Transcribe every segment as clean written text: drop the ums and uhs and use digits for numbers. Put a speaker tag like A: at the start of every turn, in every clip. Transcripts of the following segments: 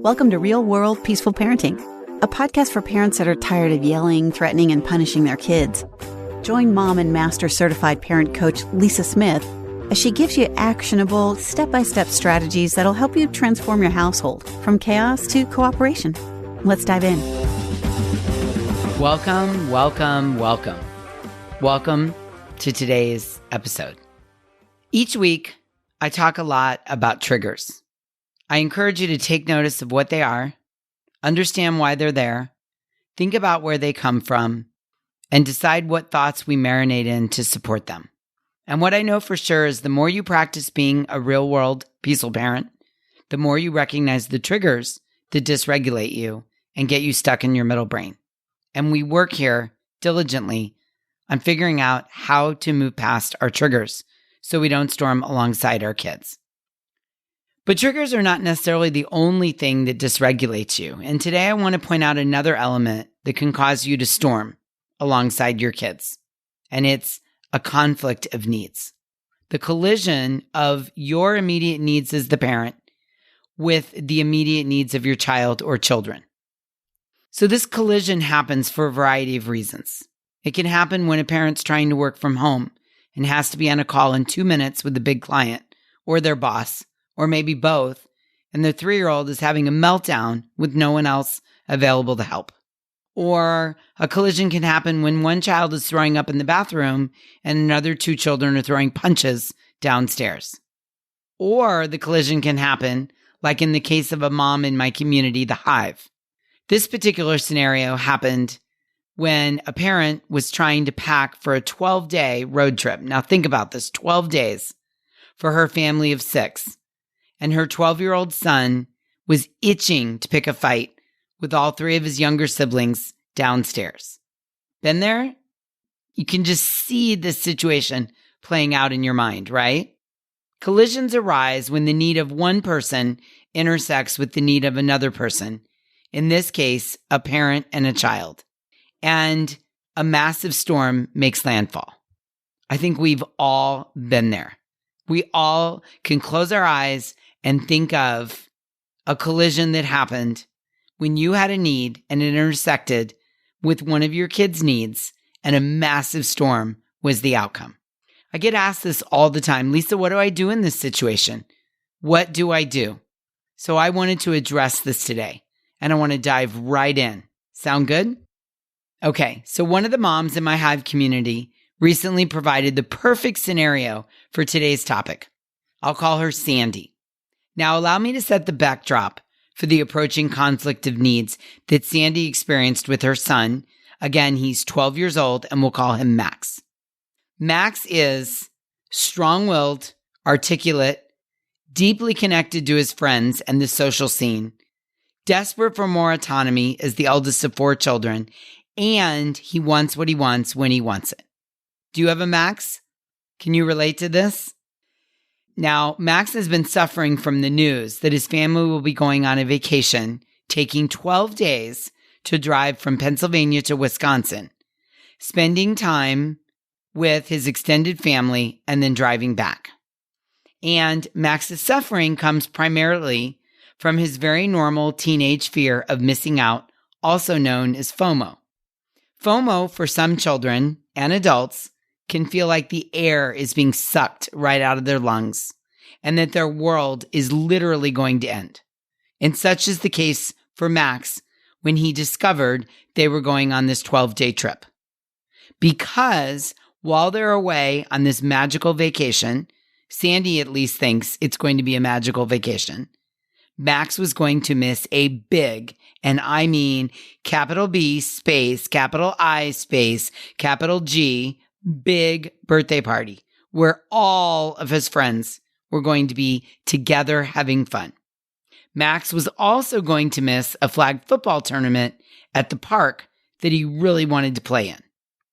A: Welcome to Real World Peaceful Parenting, a podcast for parents that are tired of yelling, threatening, and punishing their kids. Join mom and master certified parent coach Lisa Smith as she gives you actionable, step-by-step strategies that'll help you transform your household from chaos to cooperation. Let's dive in.
B: Welcome to today's episode. Each week, I talk a lot about triggers. I encourage you to take notice of what they are, understand why they're there, think about where they come from, and decide what thoughts we marinate in to support them. And what I know for sure is the more you practice being a real-world peaceful parent, the more you recognize the triggers that dysregulate you and get you stuck in your middle brain. And we work here diligently on figuring out how to move past our triggers so we don't storm alongside our kids. But triggers are not necessarily the only thing that dysregulates you. And today I want to point out another element that can cause you to storm alongside your kids. And it's a conflict of needs. The collision of your immediate needs as the parent with the immediate needs of your child or children. So this collision happens for a variety of reasons. It can happen when a parent's trying to work from home and has to be on a call in 2 minutes with a big client or their boss, or maybe both, and their 3-year-old is having a meltdown with no one else available to help. Or a collision can happen when one child is throwing up in the bathroom and another 2 children are throwing punches downstairs. Or the collision can happen, like in the case of a mom in my community, the Hive. This particular scenario happened when a parent was trying to pack for a 12-day road trip. Now think about this, 12 days for her family of 6. And her 12-year-old son was itching to pick a fight with all 3 of his younger siblings downstairs. Been there? You can just see this situation playing out in your mind, right? Collisions arise when the need of one person intersects with the need of another person. In this case, a parent and a child. And a massive storm makes landfall. I think we've all been there. We all can close our eyes and think of a collision that happened when you had a need and it intersected with one of your kids' needs, and a massive storm was the outcome. I get asked this all the time, Lisa, what do I do in this situation? What do I do? So I wanted to address this today, and I want to dive right in. Sound good? Okay, so one of the moms in my Hive community recently provided the perfect scenario for today's topic. I'll call her Sandy. Now, allow me to set the backdrop for the approaching conflict of needs that Sandy experienced with her son. Again, he's 12 years old, and we'll call him Max. Max is strong-willed, articulate, deeply connected to his friends and the social scene, desperate for more autonomy as the eldest of 4 children, and he wants what he wants when he wants it. Do you have a Max? Can you relate to this? Now, Max has been suffering from the news that his family will be going on a vacation, taking 12 days to drive from Pennsylvania to Wisconsin, spending time with his extended family and then driving back. And Max's suffering comes primarily from his very normal teenage fear of missing out, also known as FOMO. FOMO, for some children and adults, can feel like the air is being sucked right out of their lungs and that their world is literally going to end. And such is the case for Max when he discovered they were going on this 12-day trip. Because while they're away on this magical vacation, Sandy at least thinks it's going to be a magical vacation, Max was going to miss a big, and I mean capital B space, capital I space, capital G, big birthday party where all of his friends were going to be together having fun. Max was also going to miss a flag football tournament at the park that he really wanted to play in.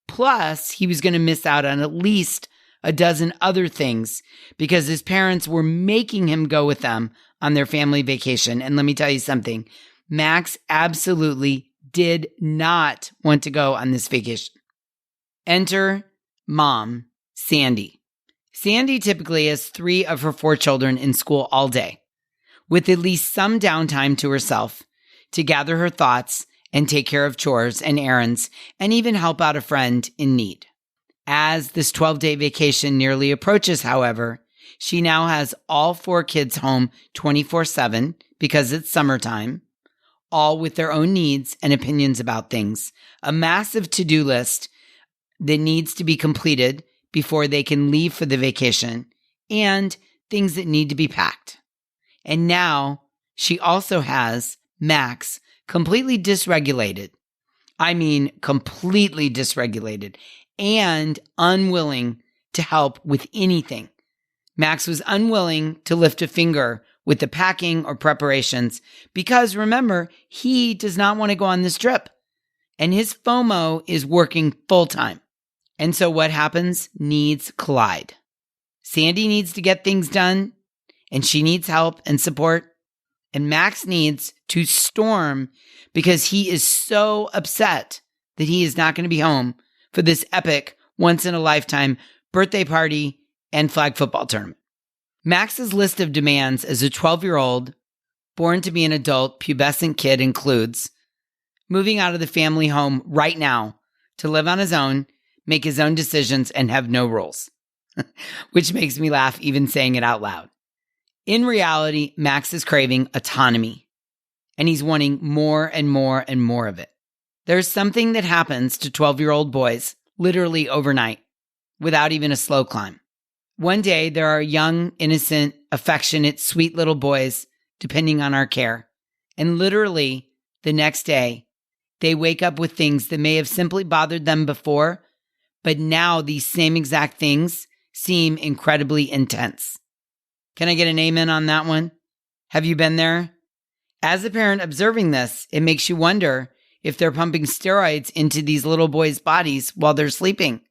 B: Plus, he was going to miss out on at least a dozen other things because his parents were making him go with them on their family vacation. And let me tell you something, Max absolutely did not want to go on this vacation. Enter Mom, Sandy. Sandy typically has 3 of her 4 children in school all day. with at least some downtime to herself to gather her thoughts and take care of chores and errands and even help out a friend in need. As this 12-day vacation nearly approaches, however, she now has all 4 kids home 24/7 because it's summertime, all with their own needs and opinions about things, a massive to-do list that needs to be completed before they can leave for the vacation, and things that need to be packed. And now she also has Max completely dysregulated. I mean, completely dysregulated and unwilling to help with anything. Max was unwilling to lift a finger with the packing or preparations because, remember, he does not want to go on this trip. And his FOMO is working full-time. And so what happens? Needs collide. Sandy needs to get things done, and she needs help and support. And Max needs to storm because he is so upset that he is not going to be home for this epic, once-in-a-lifetime birthday party and flag football tournament. Max's list of demands as a 12-year-old, born to be an adult, pubescent kid includes moving out of the family home right now to live on his own, make his own decisions, and have no rules, which makes me laugh even saying it out loud. In reality, Max is craving autonomy, and he's wanting more and more and more of it. There's something that happens to 12-year-old boys literally overnight without even a slow climb. One day, there are young, innocent, affectionate, sweet little boys depending on our care. And literally, the next day, they wake up with things that may have simply bothered them before, but now these same exact things seem incredibly intense. Can I get an amen on that one? Have you been there? As a parent observing this, it makes you wonder if they're pumping steroids into these little boys' bodies while they're sleeping.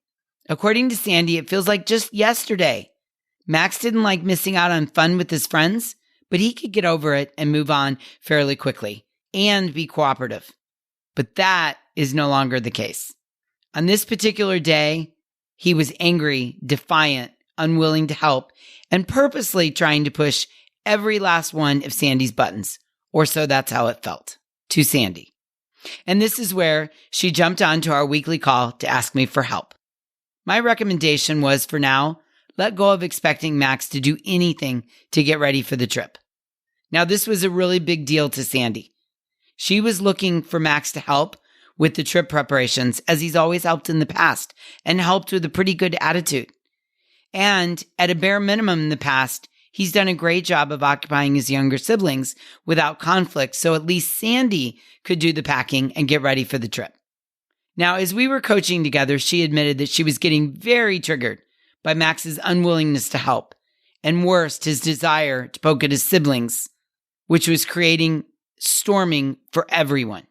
B: According to Sandy, it feels like just yesterday. Max didn't like missing out on fun with his friends, but he could get over it and move on fairly quickly and be cooperative. But that is no longer the case. On this particular day, he was angry, defiant, unwilling to help, and purposely trying to push every last one of Sandy's buttons, or so that's how it felt, to Sandy. And this is where she jumped onto our weekly call to ask me for help. My recommendation was, for now, let go of expecting Max to do anything to get ready for the trip. Now, this was a really big deal to Sandy. She was looking for Max to help with the trip preparations, as he's always helped in the past, and helped with a pretty good attitude. And at a bare minimum in the past, he's done a great job of occupying his younger siblings without conflict, so at least Sandy could do the packing and get ready for the trip. Now, as we were coaching together, she admitted that she was getting very triggered by Max's unwillingness to help, and worst, his desire to poke at his siblings, which was creating storming for everyone.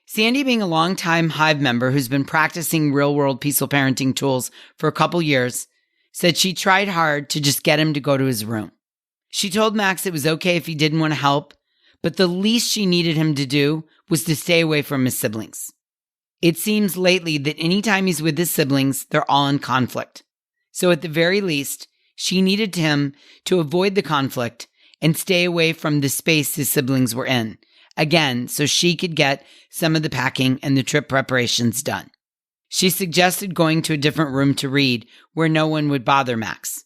B: Sandy, being a longtime Hive member who's been practicing real-world peaceful parenting tools for a couple years, said she tried hard to just get him to go to his room. She told Max it was okay if he didn't want to help, but the least she needed him to do was to stay away from his siblings. It seems lately that anytime he's with his siblings, they're all in conflict. So at the very least, she needed him to avoid the conflict and stay away from the space his siblings were in. Again, so she could get some of the packing and the trip preparations done. She suggested going to a different room to read where no one would bother Max.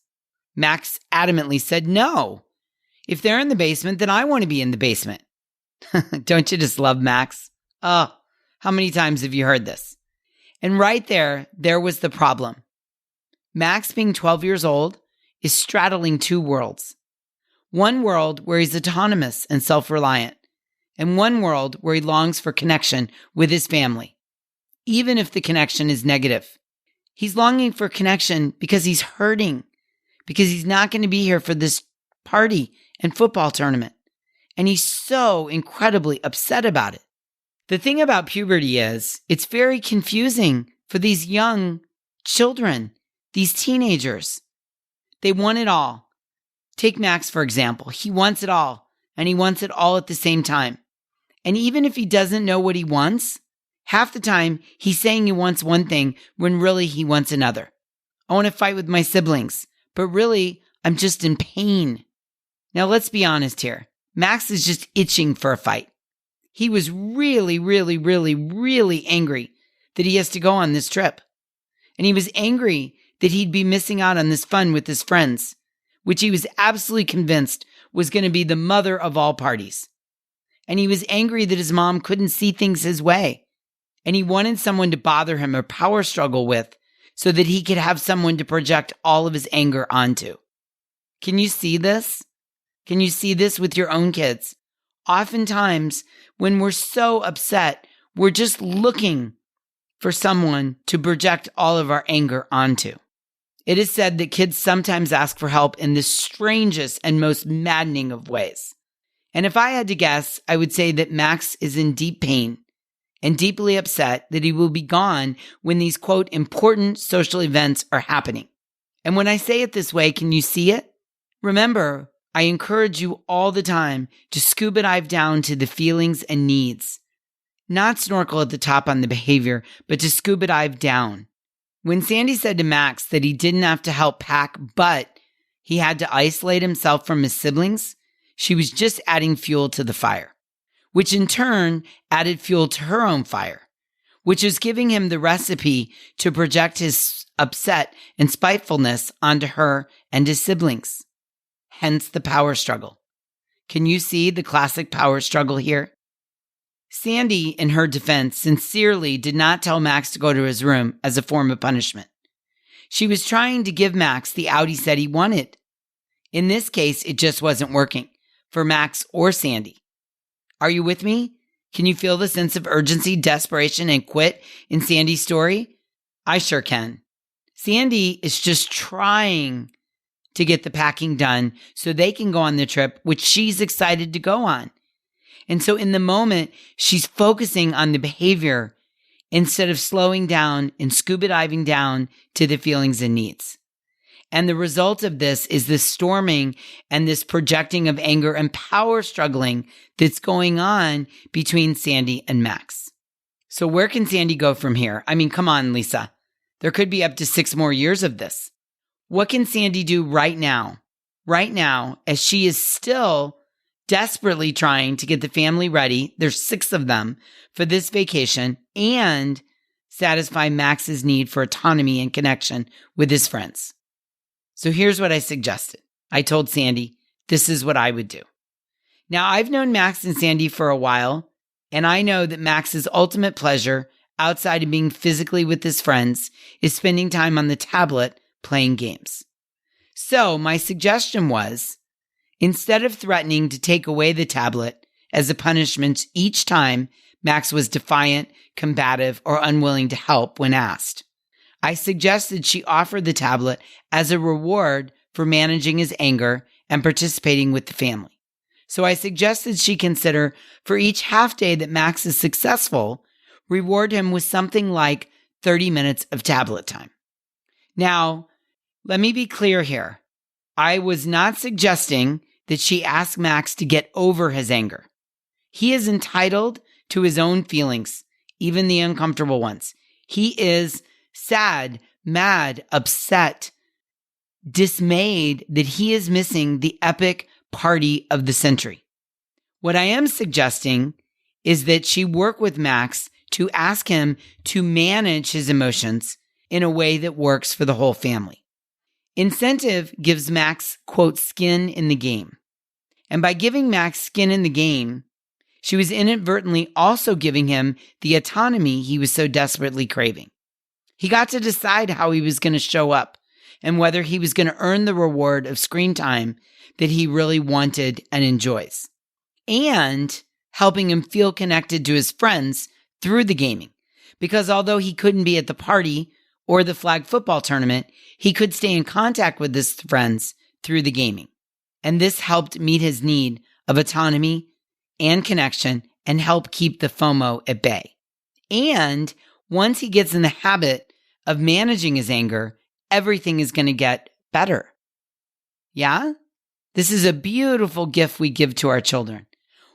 B: Max adamantly said no. If they're in the basement, then I want to be in the basement. Don't you just love Max? Oh, how many times have you heard this? And right there was the problem. Max, being 12 years old, is straddling two worlds. One world where he's autonomous and self-reliant, and one world where he longs for connection with his family, even if the connection is negative. He's longing for connection because he's hurting, because he's not going to be here for this party and football tournament, and he's so incredibly upset about it. The thing about puberty is, it's very confusing for these young children, these teenagers. They want it all. Take Max, for example. He wants it all, and he wants it all at the same time. And even if he doesn't know what he wants, half the time he's saying he wants one thing when really he wants another. I want to fight with my siblings, but really I'm just in pain. Now, let's be honest here. Max is just itching for a fight. He was really, really, really, really angry that he has to go on this trip. And he was angry that he'd be missing out on this fun with his friends, which he was absolutely convinced was going to be the mother of all parties. And he was angry that his mom couldn't see things his way. And he wanted someone to bother him or power struggle with so that he could have someone to project all of his anger onto. Can you see this? Can you see this with your own kids? Oftentimes, when we're so upset, we're just looking for someone to project all of our anger onto. It is said that kids sometimes ask for help in the strangest and most maddening of ways. And if I had to guess, I would say that Max is in deep pain and deeply upset that he will be gone when these, quote, important social events are happening. And when I say it this way, can you see it? Remember, I encourage you all the time to scuba dive down to the feelings and needs. Not snorkel at the top on the behavior, but to scuba dive down. When Sandy said to Max that he didn't have to help pack, but he had to isolate himself from his siblings, she was just adding fuel to the fire, which in turn added fuel to her own fire, which was giving him the recipe to project his upset and spitefulness onto her and his siblings. Hence the power struggle. Can you see the classic power struggle here? Sandy, in her defense, sincerely did not tell Max to go to his room as a form of punishment. She was trying to give Max the out he said he wanted. In this case, it just wasn't working for Max or Sandy. Are you with me? Can you feel the sense of urgency, desperation, and quit in Sandy's story? I sure can. Sandy is just trying to get the packing done so they can go on the trip, which she's excited to go on. And so in the moment, she's focusing on the behavior instead of slowing down and scuba diving down to the feelings and needs. And the result of this is this storming and this projecting of anger and power struggling that's going on between Sandy and Max. So where can Sandy go from here? I mean, come on, Lisa. There could be up to 6 more years of this. What can Sandy do right now? Right now, as she is still desperately trying to get the family ready, there's 6 of them, for this vacation and satisfy Max's need for autonomy and connection with his friends. So here's what I suggested. I told Sandy, this is what I would do. Now, I've known Max and Sandy for a while, and I know that Max's ultimate pleasure outside of being physically with his friends is spending time on the tablet playing games. So my suggestion was, instead of threatening to take away the tablet as a punishment each time Max was defiant, combative, or unwilling to help when asked, I suggested she offer the tablet as a reward for managing his anger and participating with the family. So I suggested she consider for each half day that Max is successful, reward him with something like 30 minutes of tablet time. Now, let me be clear here. I was not suggesting that she ask Max to get over his anger. He is entitled to his own feelings, even the uncomfortable ones. He is sad, mad, upset, dismayed that he is missing the epic party of the century. What I am suggesting is that she work with Max to ask him to manage his emotions in a way that works for the whole family. Incentive gives Max, quote, skin in the game. And by giving Max skin in the game, she was inadvertently also giving him the autonomy he was so desperately craving. He got to decide how he was going to show up and whether he was going to earn the reward of screen time that he really wanted and enjoys, and helping him feel connected to his friends through the gaming. Because although he couldn't be at the party or the flag football tournament, he could stay in contact with his friends through the gaming. And this helped meet his need of autonomy and connection and help keep the FOMO at bay. And once he gets in the habit of managing his anger, everything is going to get better. Yeah? This is a beautiful gift we give to our children.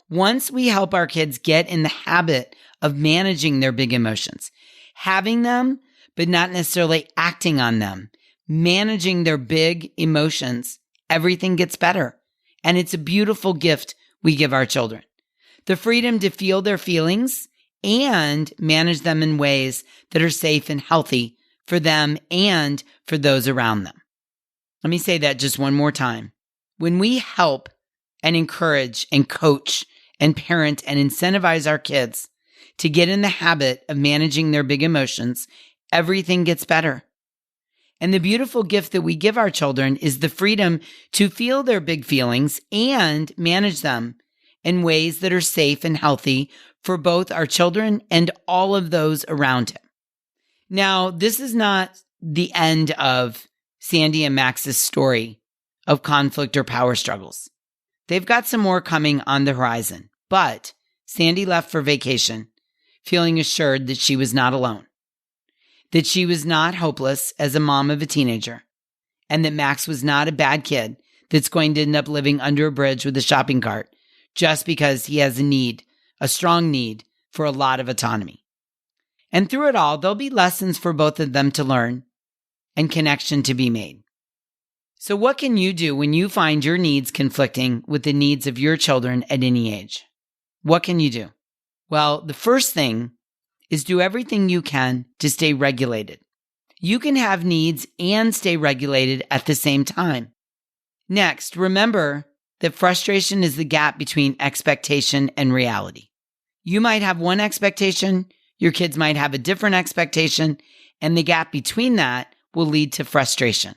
B: Once we help our kids get in the habit of managing their big emotions, having them, but not necessarily acting on them, managing their big emotions, everything gets better. And it's a beautiful gift we give our children. The freedom to feel their feelings and manage them in ways that are safe and healthy for them and for those around them. Let me say that just one more time. When we help and encourage and coach and parent and incentivize our kids to get in the habit of managing their big emotions, everything gets better. And the beautiful gift that we give our children is the freedom to feel their big feelings and manage them in ways that are safe and healthy for both our children and all of those around him. Now, this is not the end of Sandy and Max's story of conflict or power struggles. They've got some more coming on the horizon, but Sandy left for vacation feeling assured that she was not alone, that she was not hopeless as a mom of a teenager, and that Max was not a bad kid that's going to end up living under a bridge with a shopping cart just because he has a strong need for a lot of autonomy. And through it all, there'll be lessons for both of them to learn and connection to be made. So what can you do when you find your needs conflicting with the needs of your children at any age? What can you do? Well, the first thing is do everything you can to stay regulated. You can have needs and stay regulated at the same time. Next, remember that frustration is the gap between expectation and reality. You might have one expectation, your kids might have a different expectation, and the gap between that will lead to frustration.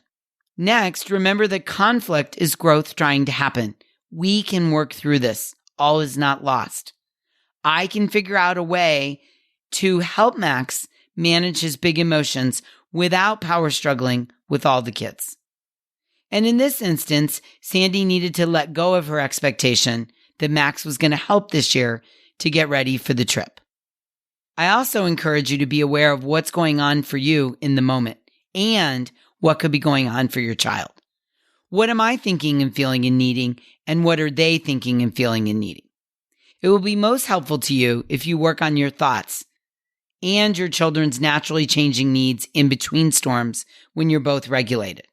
B: Next, remember that conflict is growth trying to happen. We can work through this. All is not lost. I can figure out a way to help Max manage his big emotions without power struggling with all the kids. And in this instance, Sandy needed to let go of her expectation that Max was going to help this year to get ready for the trip. I also encourage you to be aware of what's going on for you in the moment and what could be going on for your child. What am I thinking and feeling and needing, and what are they thinking and feeling and needing? It will be most helpful to you if you work on your thoughts and your children's naturally changing needs in between storms when you're both regulated.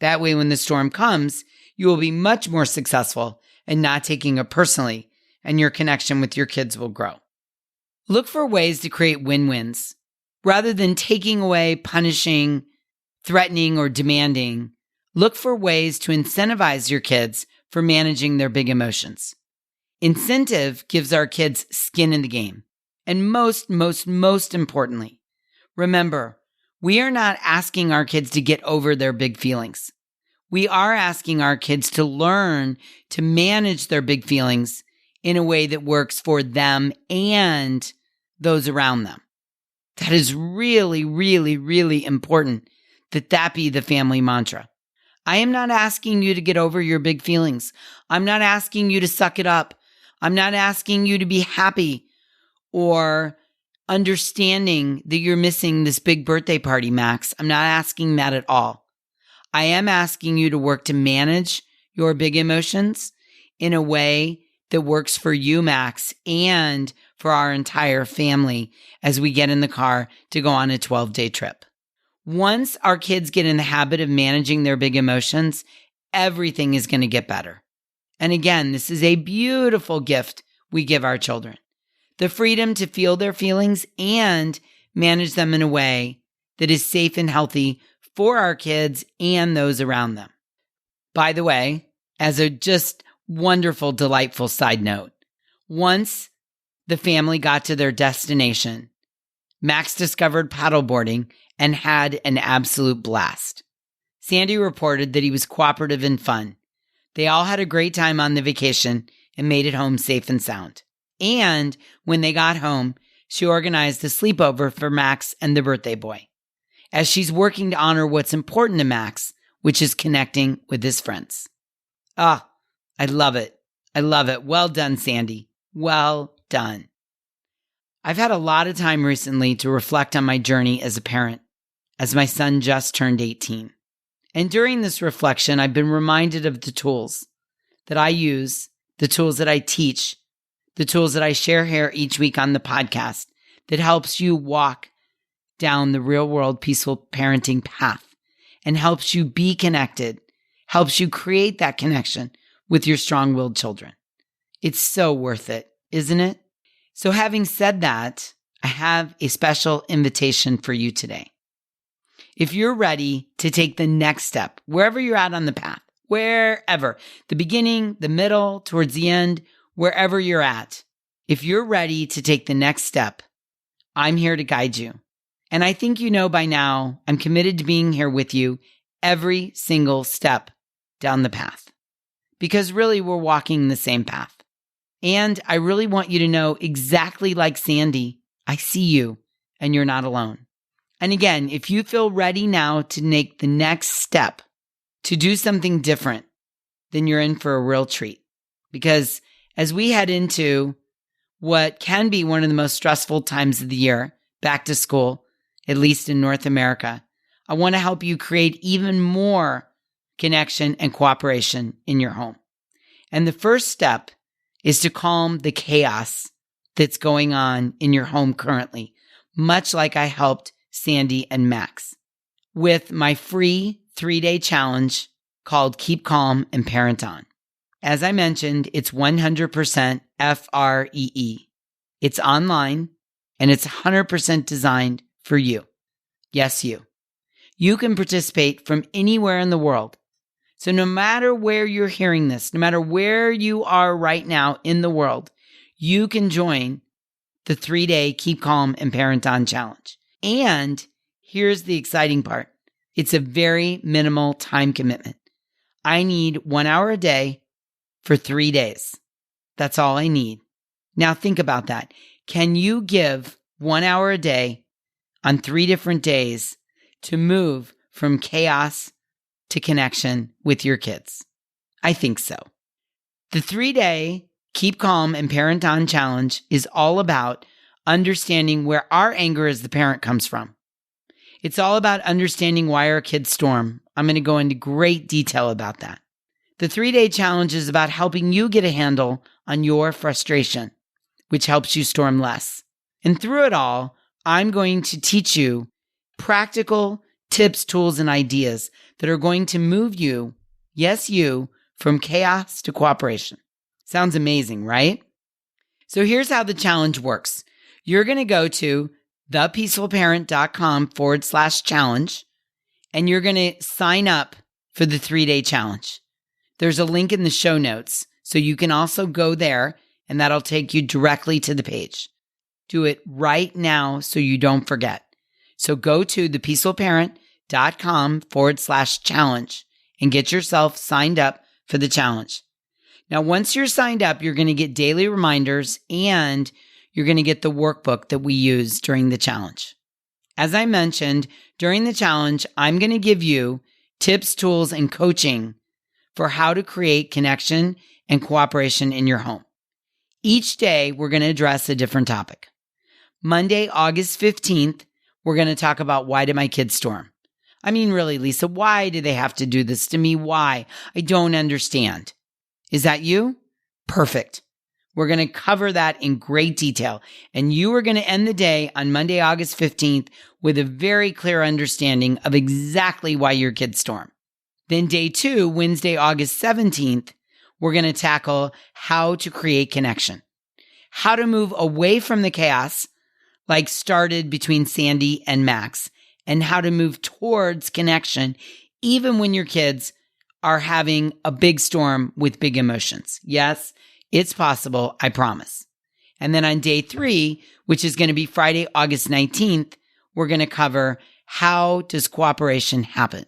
B: That way, when the storm comes, you will be much more successful and not taking it personally, and your connection with your kids will grow. Look for ways to create win-wins. Rather than taking away, punishing, threatening, or demanding, look for ways to incentivize your kids for managing their big emotions. Incentive gives our kids skin in the game. And most importantly, remember, we are not asking our kids to get over their big feelings. We are asking our kids to learn to manage their big feelings in a way that works for them and those around them. That is really, really, really important that be the family mantra. I am not asking you to get over your big feelings. I'm not asking you to suck it up. I'm not asking you to be happy or understanding that you're missing this big birthday party, Max. I'm not asking that at all. I am asking you to work to manage your big emotions in a way that works for you, Max, and for our entire family as we get in the car to go on a 12-day trip. Once our kids get in the habit of managing their big emotions, everything is going to get better. And again, this is a beautiful gift we give our children. The freedom to feel their feelings and manage them in a way that is safe and healthy for our kids and those around them. By the way, as a just wonderful, delightful side note, once the family got to their destination, Max discovered paddleboarding and had an absolute blast. Sandy reported that he was cooperative and fun. They all had a great time on the vacation and made it home safe and sound. And when they got home, she organized a sleepover for Max and the birthday boy, as she's working to honor what's important to Max, which is connecting with his friends. I love it. I love it. Well done, Sandy. Well done. I've had a lot of time recently to reflect on my journey as a parent, as my son just turned 18. And during this reflection, I've been reminded of the tools that I use, the tools that I teach, the tools that I share here each week on the podcast that helps you walk down the real world peaceful parenting path and helps you be connected, helps you create that connection with your strong-willed children. It's so worth it, isn't it? So having said that, I have a special invitation for you today. If you're ready to take the next step, wherever you're at on the path, wherever, the beginning, the middle, towards the end, wherever you're at, if you're ready to take the next step, I'm here to guide you. And I think you know by now, I'm committed to being here with you every single step down the path. Because really, we're walking the same path. And I really want you to know, exactly like Sandy, I see you and you're not alone. And again, if you feel ready now to make the next step, to do something different, then you're in for a real treat. Because as we head into what can be one of the most stressful times of the year, back to school, at least in North America, I want to help you create even more connection and cooperation in your home. And the first step is to calm the chaos that's going on in your home currently, much like I helped Sandy and Max with my free 3-day challenge called Keep Calm and Parent On. As I mentioned, it's 100% FREE. It's online and it's 100% designed for you. Yes, you. You can participate from anywhere in the world. So no matter where you're hearing this, no matter where you are right now in the world, you can join the 3-day Keep Calm and Parent On challenge. And here's the exciting part. It's a very minimal time commitment. I need 1 hour a day for 3 days. That's all I need. Now think about that. Can you give 1 hour a day on 3 different days to move from chaos to connection with your kids? I think so. The 3-day Keep Calm and Parent On challenge is all about understanding where our anger as the parent comes from. It's all about understanding why our kids storm. I'm going to go into great detail about that. The 3-day challenge is about helping you get a handle on your frustration, which helps you storm less. And through it all, I'm going to teach you practical tips, tools, and ideas that are going to move you, yes, you, from chaos to cooperation. Sounds amazing, right? So here's how the challenge works. You're going to go to thepeacefulparent.com/challenge, and you're going to sign up for the 3-day challenge. There's a link in the show notes, so you can also go there, and that'll take you directly to the page. Do it right now so you don't forget. So go to thepeacefulparent.com/challenge and get yourself signed up for the challenge. Now, once you're signed up, you're going to get daily reminders and you're going to get the workbook that we use during the challenge. As I mentioned, during the challenge, I'm going to give you tips, tools, and coaching for how to create connection and cooperation in your home. Each day, we're going to address a different topic. Monday, August 15th, we're going to talk about why did my kids storm? I mean, really, Lisa, why do they have to do this to me? Why? I don't understand. Is that you? Perfect. We're going to cover that in great detail. And you are going to end the day on Monday, August 15th with a very clear understanding of exactly why your kids storm. Then day 2, Wednesday, August 17th, we're going to tackle how to create connection, how to move away from the chaos like started between Sandy and Max, and how to move towards connection even when your kids are having a big storm with big emotions. Yes, it's possible, I promise. And then on day 3, which is going to be Friday, August 19th, we're going to cover how does cooperation happen?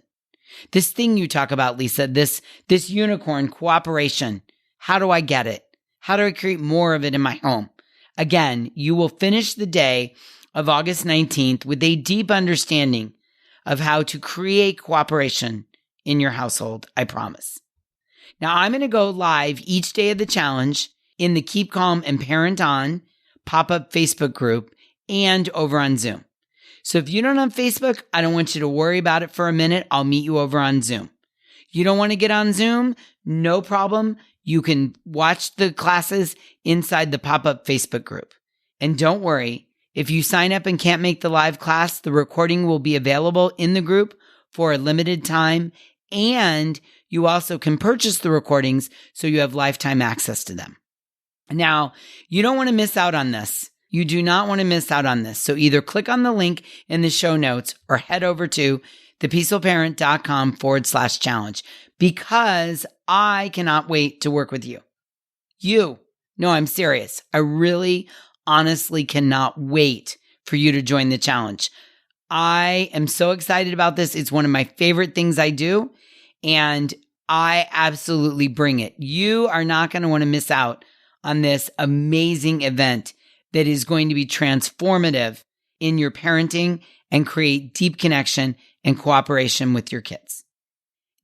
B: This thing you talk about, Lisa, this unicorn cooperation, how do I get it? How do I create more of it in my home? Again, you will finish the day of August 19th with a deep understanding of how to create cooperation in your household, I promise. Now, I'm going to go live each day of the challenge in the Keep Calm and Parent On pop-up Facebook group and over on Zoom. So if you don't have Facebook, I don't want you to worry about it for a minute. I'll meet you over on Zoom. You don't want to get on Zoom? No problem. You can watch the classes inside the pop-up Facebook group. And don't worry, if you sign up and can't make the live class, the recording will be available in the group for a limited time, and You also can purchase the recordings so you have lifetime access to them. Now, you don't want to miss out on this. You do not want to miss out on this. So either click on the link in the show notes or head over to thepeacefulparent.com/challenge because I cannot wait to work with you. No, I'm serious. I really, honestly cannot wait for you to join the challenge. I am so excited about this. It's one of my favorite things I do, and I absolutely bring it. You are not going to want to miss out on this amazing event that is going to be transformative in your parenting and create deep connection and cooperation with your kids.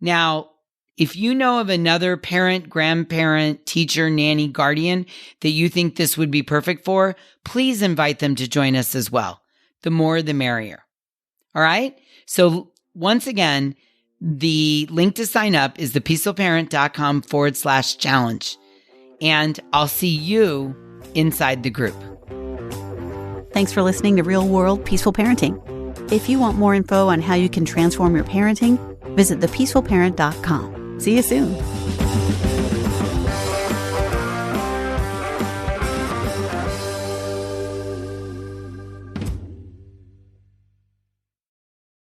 B: Now, if you know of another parent, grandparent, teacher, nanny, guardian that you think this would be perfect for, please invite them to join us as well. The more, the merrier. All right? So once again, the link to sign up is thepeacefulparent.com/challenge. And I'll see you inside the group.
A: Thanks for listening to Real World Peaceful Parenting. If you want more info on how you can transform your parenting, visit thepeacefulparent.com. See you soon.